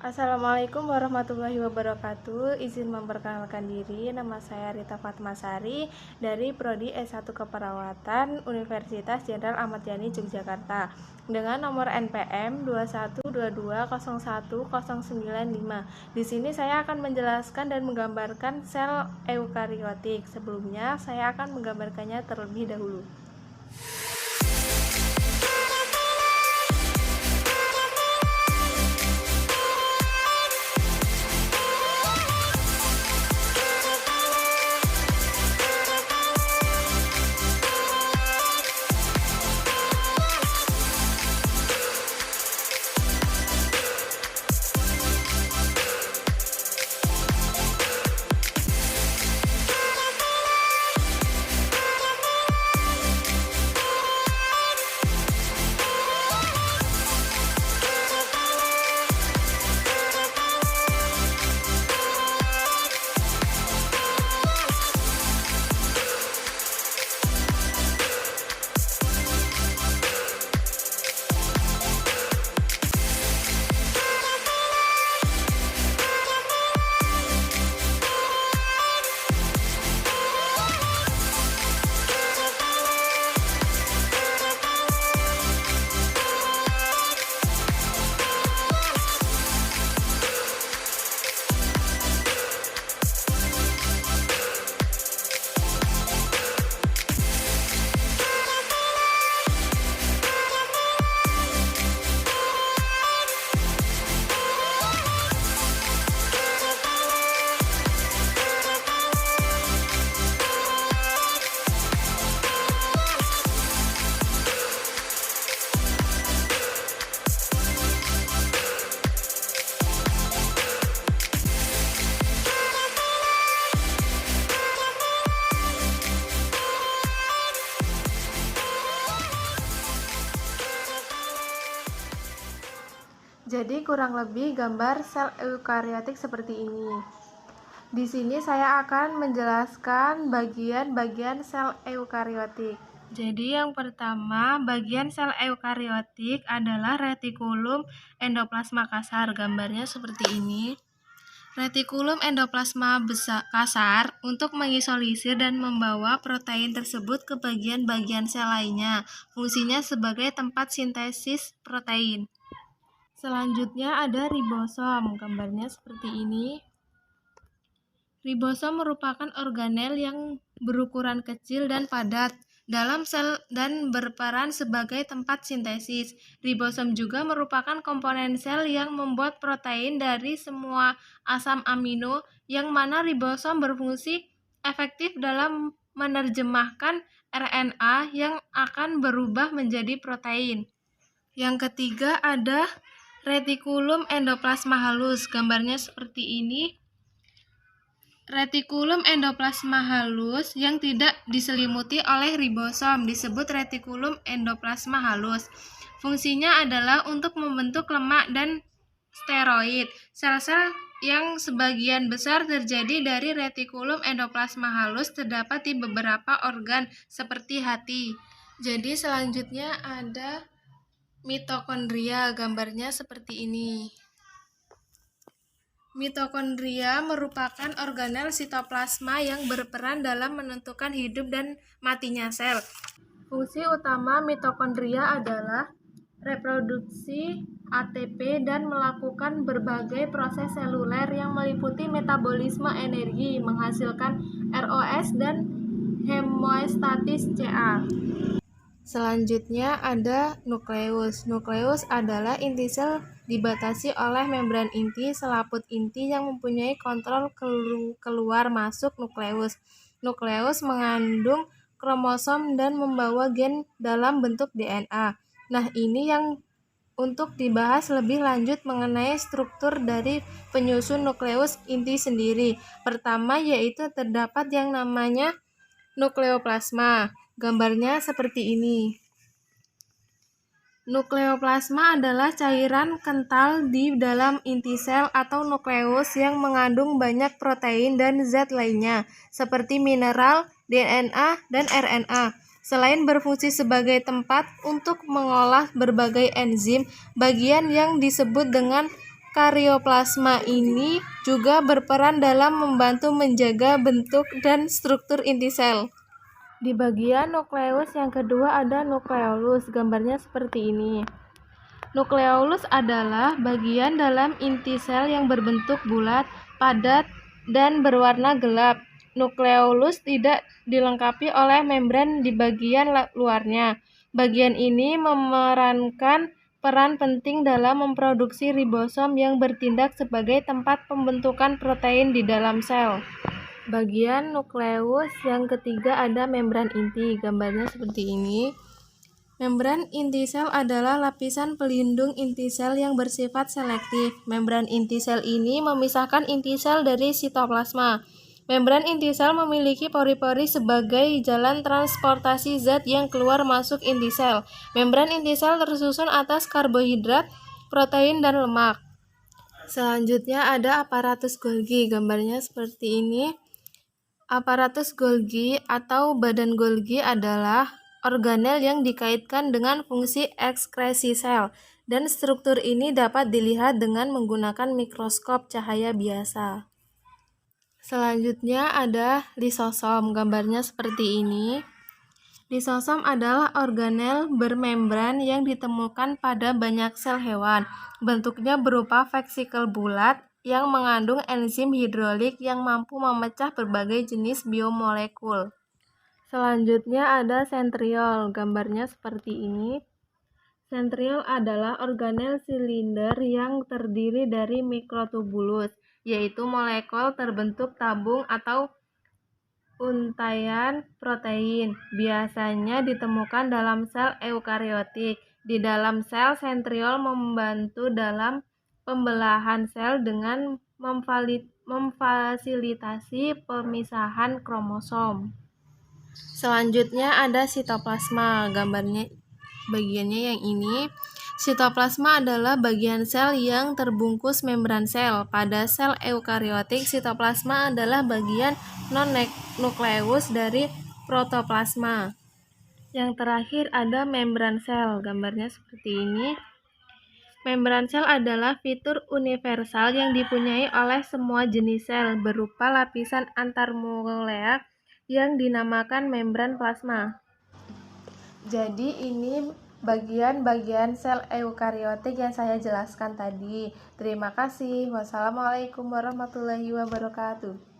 Assalamualaikum warahmatullahi wabarakatuh. Izin memperkenalkan diri, nama saya Rita Fatmasari dari Prodi S1 Keperawatan Universitas Jenderal Ahmad Yani Yogyakarta dengan nomor NPM 212201095. Di sini saya akan menjelaskan dan menggambarkan sel eukariotik. Sebelumnya, saya akan menggambarkannya terlebih dahulu. Jadi kurang lebih gambar sel eukariotik seperti ini. Di sini saya akan menjelaskan bagian-bagian sel eukariotik. Jadi yang pertama, bagian sel eukariotik adalah retikulum endoplasma kasar. Gambarnya seperti ini. Retikulum endoplasma kasar untuk mengisolisir dan membawa protein tersebut ke bagian-bagian sel lainnya. Fungsinya sebagai tempat sintesis protein. Selanjutnya ada ribosom, gambarnya seperti ini. Ribosom merupakan organel yang berukuran kecil dan padat dalam sel dan berperan sebagai tempat sintesis. Ribosom juga merupakan komponen sel yang membuat protein dari semua asam amino, yang mana ribosom berfungsi efektif dalam menerjemahkan RNA yang akan berubah menjadi protein. Yang ketiga ada retikulum endoplasma halus, gambarnya seperti ini. Retikulum endoplasma halus yang tidak diselimuti oleh ribosom disebut retikulum endoplasma halus. Fungsinya adalah untuk membentuk lemak dan steroid. Sel-sel yang sebagian besar terjadi dari retikulum endoplasma halus terdapat di beberapa organ seperti hati. Jadi selanjutnya ada mitokondria, gambarnya seperti ini. Mitokondria merupakan organel sitoplasma yang berperan dalam menentukan hidup dan matinya sel. Fungsi utama mitokondria adalah reproduksi ATP dan melakukan berbagai proses seluler yang meliputi metabolisme energi, menghasilkan ROS dan hemostatis Ca. Selanjutnya ada nukleus. Nukleus adalah inti sel dibatasi oleh membran inti selaput inti yang mempunyai kontrol keluar masuk nukleus. Nukleus mengandung kromosom dan membawa gen dalam bentuk DNA. Nah, ini yang untuk dibahas lebih lanjut mengenai struktur dari penyusun nukleus inti sendiri. Pertama yaitu terdapat yang namanya nukleoplasma. Gambarnya seperti ini. Nukleoplasma adalah cairan kental di dalam inti sel atau nukleus yang mengandung banyak protein dan zat lainnya, seperti mineral, DNA, dan RNA. Selain berfungsi sebagai tempat untuk mengolah berbagai enzim, bagian yang disebut dengan Karyoplasma ini juga berperan dalam membantu menjaga bentuk dan struktur inti sel. Di bagian nukleus yang kedua ada nukleolus, gambarnya seperti ini. Nukleolus adalah bagian dalam inti sel yang berbentuk bulat, padat, dan berwarna gelap. Nukleolus tidak dilengkapi oleh membran di bagian luarnya. Bagian ini memerankan peran penting dalam memproduksi ribosom yang bertindak sebagai tempat pembentukan protein di dalam sel. Bagian nukleus yang ketiga ada membran inti, gambarnya seperti ini. Membran inti sel adalah lapisan pelindung inti sel yang bersifat selektif. Membran inti sel ini memisahkan inti sel dari sitoplasma. Membran inti sel memiliki pori-pori sebagai jalan transportasi zat yang keluar masuk inti sel. Membran inti sel tersusun atas karbohidrat, protein, dan lemak. Selanjutnya ada aparatus Golgi, gambarnya seperti ini. Aparatus Golgi atau badan Golgi adalah organel yang dikaitkan dengan fungsi ekskresi sel, dan struktur ini dapat dilihat dengan menggunakan mikroskop cahaya biasa. Selanjutnya ada lisosom, gambarnya seperti ini. Lisosom adalah organel bermembran yang ditemukan pada banyak sel hewan. Bentuknya berupa vesikel bulat yang mengandung enzim hidrolik yang mampu memecah berbagai jenis biomolekul. Selanjutnya ada sentriol, gambarnya seperti ini. Sentriol adalah organel silinder yang terdiri dari mikrotubulus, yaitu molekul terbentuk tabung atau untaian protein. Biasanya ditemukan dalam sel eukariotik. Di dalam sel, sentriol membantu dalam pembelahan sel dengan memfasilitasi pemisahan kromosom. Selanjutnya ada sitoplasma, gambarnya bagiannya yang ini. Sitoplasma adalah bagian sel yang terbungkus membran sel. Pada sel eukariotik, sitoplasma adalah bagian non-nukleus dari protoplasma. Yang terakhir ada membran sel, gambarnya seperti ini. Membran sel adalah fitur universal yang dipunyai oleh semua jenis sel, berupa lapisan antarmolekuler yang dinamakan membran plasma. Jadi ini bagian-bagian sel eukariotik yang saya jelaskan tadi. Terima kasih. Wassalamualaikum warahmatullahi wabarakatuh.